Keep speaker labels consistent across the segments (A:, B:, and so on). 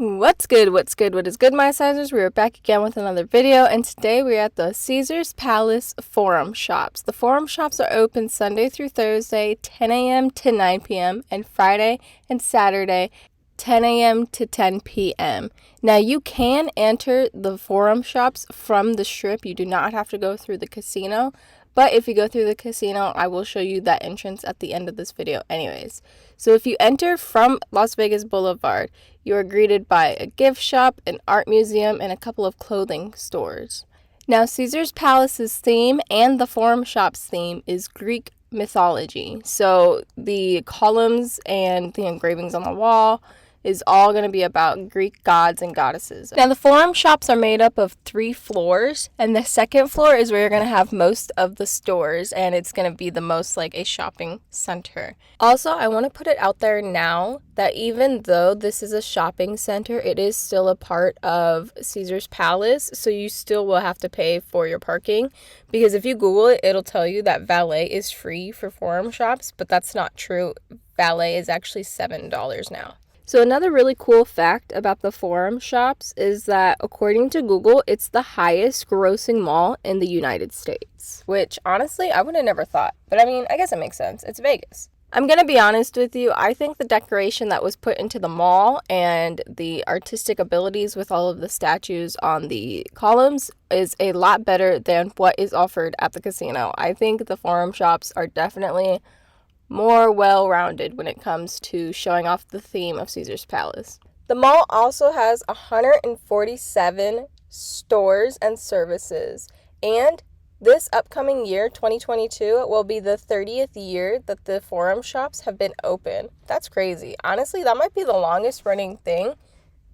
A: What's good, what is good, my sizers? We are back again with another video, and today we're at the Caesars Palace Forum Shops. The Forum Shops are open Sunday through Thursday, 10 a.m. to 9 p.m., and Friday and Saturday, 10 a.m. to 10 p.m. Now, you can enter the Forum Shops from the Strip. You do not have to go through the casino, but if you go through the casino, I will show you that entrance at the end of this video anyways. So if you enter from Las Vegas Boulevard, you are greeted by a gift shop, an art museum, and a couple of clothing stores. Now, Caesars Palace's theme and the Forum Shops theme is Greek mythology. So the columns and the engravings on the wall is all going to be about Greek gods and goddesses. Now, the Forum Shops are made up of 3 floors, and the second floor is where you're going to have most of the stores, and it's going to be the most like a shopping center. Also, I want to put it out there now that even though this is a shopping center, it is still a part of Caesars Palace, so you still will have to pay for your parking, because if you Google it, it'll tell you that valet is free for Forum Shops, but that's not true. Valet is actually $7 now. So another really cool fact about the Forum Shops is that according to Google, it's the highest grossing mall in the United States, which honestly, I would have never thought. But I mean, I guess it makes sense. It's Vegas. I'm going to be honest with you. I think the decoration that was put into the mall and the artistic abilities with all of the statues on the columns is a lot better than what is offered at the casino. I think the Forum Shops are definitely more well-rounded when it comes to showing off the theme of Caesars Palace. The mall also has 147 stores and services, and this upcoming year, 2022, will be the 30th year that the Forum Shops have been open. That's crazy. Honestly, that might be the longest running thing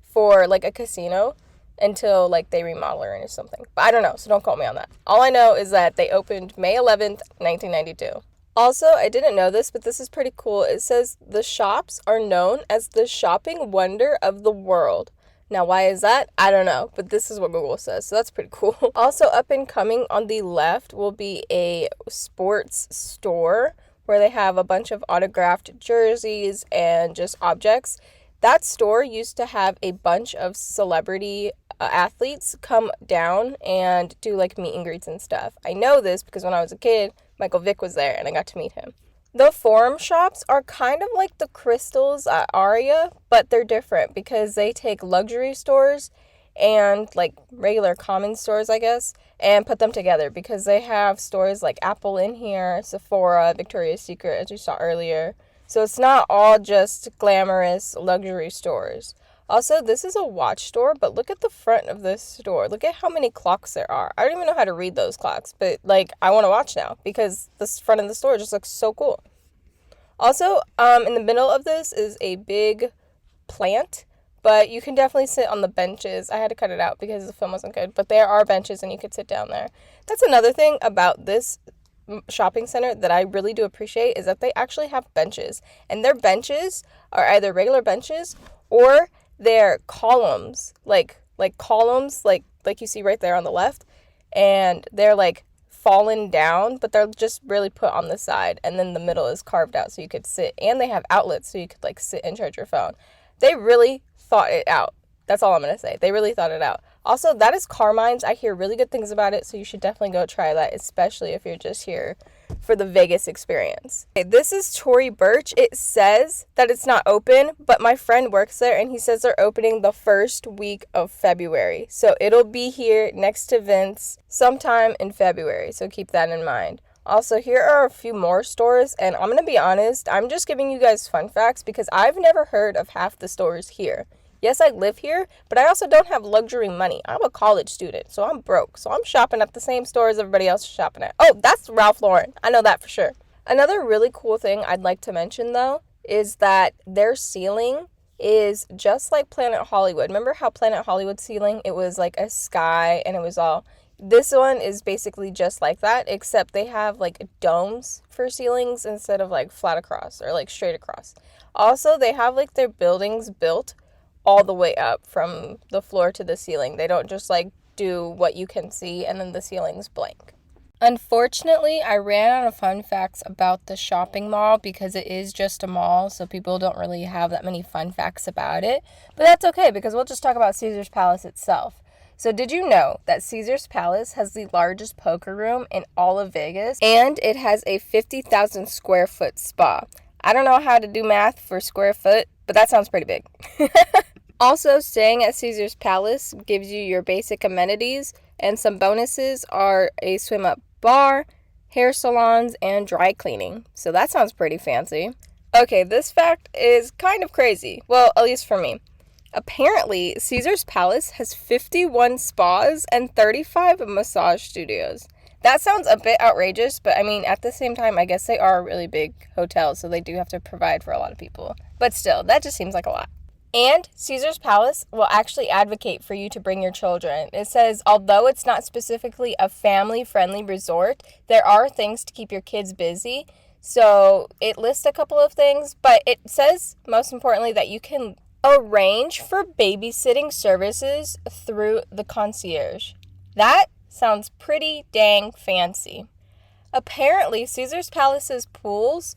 A: for like a casino until like they remodel it or something. But I don't know, so don't quote me on that. All I know is that they opened May 11th, 1992. Also, I didn't know this, but this is pretty cool. It says the shops are known as the shopping wonder of the world. Now, why is that? I don't know, but this is what Google says, so that's pretty cool. Also, up and coming on the left will be a sports store where they have a bunch of autographed jerseys and just objects. That store used to have a bunch of celebrity athletes come down and do like meet and greets and stuff. I know this because when I was a kid, Michael Vick was there and I got to meet him. The Forum Shops are kind of like the Crystals at Aria, but they're different because they take luxury stores and like regular common stores, I guess, and put them together because they have stores like Apple in here, Sephora, Victoria's Secret, as you saw earlier. So it's not all just glamorous luxury stores. Also, this is a watch store, but look at the front of this store. Look at how many clocks there are. I don't even know how to read those clocks, but like I want to watch now because this front of the store just looks so cool. Also, in the middle of this is a big plant, but you can definitely sit on the benches. I had to cut it out because the film wasn't good, but there are benches and you could sit down there. That's another thing about this shopping center that I really do appreciate is that they actually have benches, and their benches are either regular benches or they're columns, like columns, like you see right there on the left, and they're like fallen down, but they're just really put on the side, and then the middle is carved out so you could sit, and they have outlets so you could like sit and charge your phone. They really thought it out. That's all I'm going to say. They really thought it out. Also, that is Carmine's. I hear really good things about it, so you should definitely go try that, especially if you're just here for the Vegas experience. Okay, this is Tory Burch. It says that it's not open, but my friend works there, and he says they're opening the first week of February. So it'll be here next to Vince sometime in February, so keep that in mind. Also, here are a few more stores, and I'm going to be honest, I'm just giving you guys fun facts because I've never heard of half the stores here. Yes, I live here, but I also don't have luxury money. I'm a college student, so I'm broke. So I'm shopping at the same stores everybody else is shopping at. Oh, that's Ralph Lauren. I know that for sure. Another really cool thing I'd like to mention, though, is that their ceiling is just like Planet Hollywood. Remember how Planet Hollywood ceiling, it was like a sky and it was all... This one is basically just like that, except they have like domes for ceilings instead of like flat across or like straight across. Also, they have like their buildings built all the way up from the floor to the ceiling. They don't just like do what you can see and then the ceiling's blank. Unfortunately, I ran out of fun facts about the shopping mall because it is just a mall, so people don't really have that many fun facts about it. But that's okay because we'll just talk about Caesar's Palace itself. So did you know that Caesar's Palace has the largest poker room in all of Vegas, and it has a 50,000 square foot spa? I don't know how to do math for square foot, but that sounds pretty big. Also, staying at Caesar's Palace gives you your basic amenities, and some bonuses are a swim-up bar, hair salons, and dry cleaning. So that sounds pretty fancy. Okay, this fact is kind of crazy. Well, at least for me. Apparently, Caesar's Palace has 51 spas and 35 massage studios. That sounds a bit outrageous, but I mean, at the same time, I guess they are a really big hotel, so they do have to provide for a lot of people. But still, that just seems like a lot. And Caesar's Palace will actually advocate for you to bring your children. It says, although it's not specifically a family-friendly resort, there are things to keep your kids busy. So it lists a couple of things, but it says, most importantly, that you can arrange for babysitting services through the concierge. That sounds pretty dang fancy. Apparently, Caesar's Palace's pools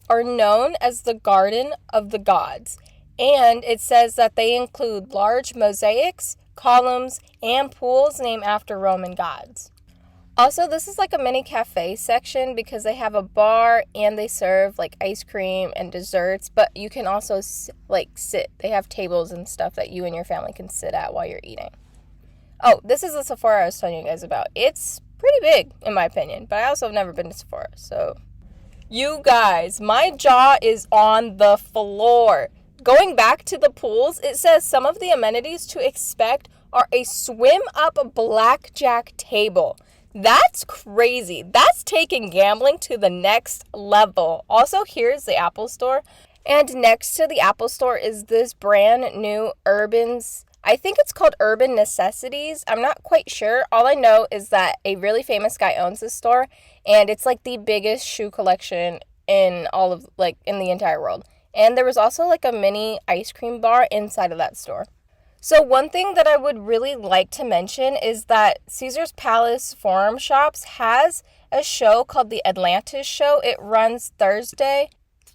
A: are known as the Garden of the Gods. And it says that they include large mosaics, columns, and pools named after Roman gods. Also, this is like a mini cafe section because they have a bar and they serve like ice cream and desserts, but you can also sit. They have tables and stuff that you and your family can sit at while you're eating. Oh, this is the Sephora I was telling you guys about. It's pretty big in my opinion, but I also have never been to Sephora, so. You guys, my jaw is on the floor. Going back to the pools, it says some of the amenities to expect are a swim-up blackjack table. That's crazy. That's taking gambling to the next level. Also, here's the Apple Store. And next to the Apple Store is this brand new I think it's called Urban Necessities. I'm not quite sure. All I know is that a really famous guy owns this store, and it's like the biggest shoe collection in all of, in the entire world. And there was also like a mini ice cream bar inside of that store. So one thing that I would really like to mention is that Caesar's Palace Forum Shops has a show called the Atlantis Show. It runs Thursday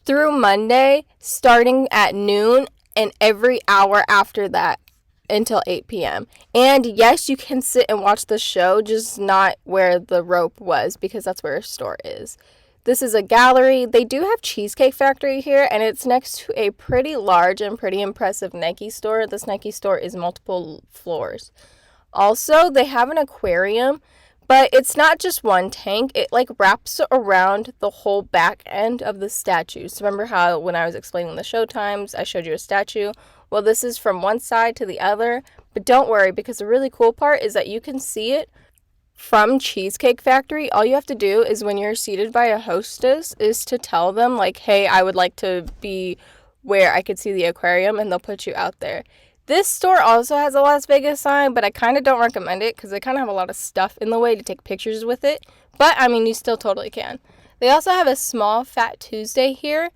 A: through Monday, starting at noon, and every hour after that until 8 p.m. And yes, you can sit and watch the show, just not where the rope was, because that's where a store is. This is a gallery. They do have Cheesecake Factory here, and it's next to a pretty large and pretty impressive Nike store. This Nike store is multiple floors. Also, they have an aquarium, but it's not just one tank. It wraps around the whole back end of the statue. So remember how when I was explaining the show times, I showed you a statue? Well, this is from one side to the other, but don't worry, because the really cool part is that you can see it from Cheesecake Factory. All you have to do is when you're seated by a hostess is to tell them, hey, I would like to be where I could see the aquarium, and they'll put you out there. This store also has a Las Vegas sign, but I kind of don't recommend it because they kind of have a lot of stuff in the way to take pictures with it. But, I mean, you still totally can. They also have a small Fat Tuesday here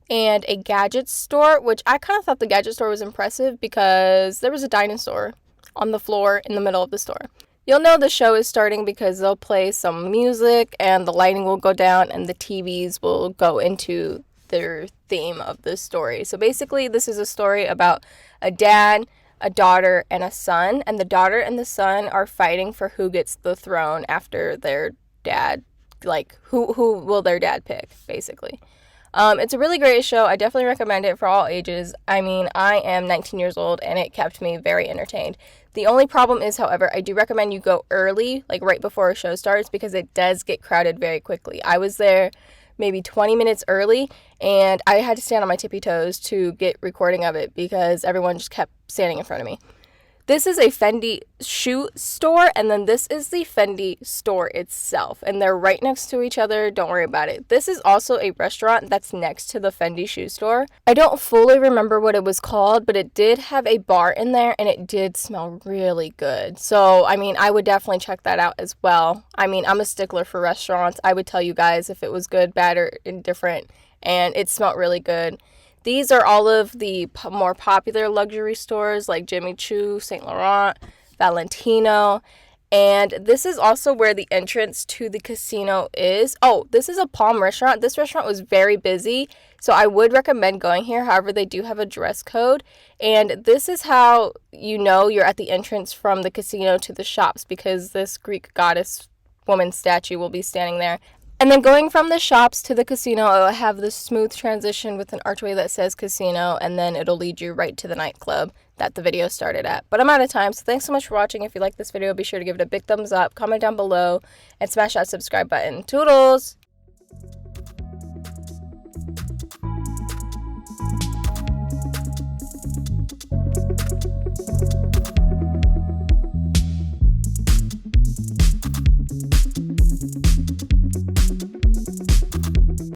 A: and a gadget store, which I kind of thought the gadget store was impressive because there was a dinosaur on the floor in the middle of the store. You'll know the show is starting because they'll play some music and the lighting will go down and the TVs will go into their theme of the story. So basically, this is a story about a dad, a daughter, and a son. And the daughter and the son are fighting for who gets the throne after their dad. Who will their dad pick, basically. It's a really great show. I definitely recommend it for all ages. I mean, I am 19 years old, and it kept me very entertained. The only problem is, however, I do recommend you go early, right before a show starts, because it does get crowded very quickly. I was there maybe 20 minutes early, and I had to stand on my tippy toes to get recording of it because everyone just kept standing in front of me. This is a Fendi shoe store, and then this is the Fendi store itself, and they're right next to each other. Don't worry about it. This is also a restaurant that's next to the Fendi shoe store. I don't fully remember what it was called, but it did have a bar in there, and it did smell really good. So, I mean, I would definitely check that out as well. I mean, I'm a stickler for restaurants. I would tell you guys if it was good, bad, or indifferent, and it smelled really good. These are all of the more popular luxury stores like Jimmy Choo, Saint Laurent, Valentino, And this is also where the entrance to the casino is. Oh, this is a Palm restaurant. This restaurant was very busy, so I would recommend going here. However, they do have a dress code. And this is how you know you're at the entrance from the casino to the shops, because this Greek goddess woman statue will be standing there. And then going from the shops to the casino, it will have this smooth transition with an archway that says casino, and then it'll lead you right to the nightclub that the video started at. But I'm out of time, so thanks so much for watching. If you like this video, be sure to give it a big thumbs up, comment down below, and smash that subscribe button. Toodles!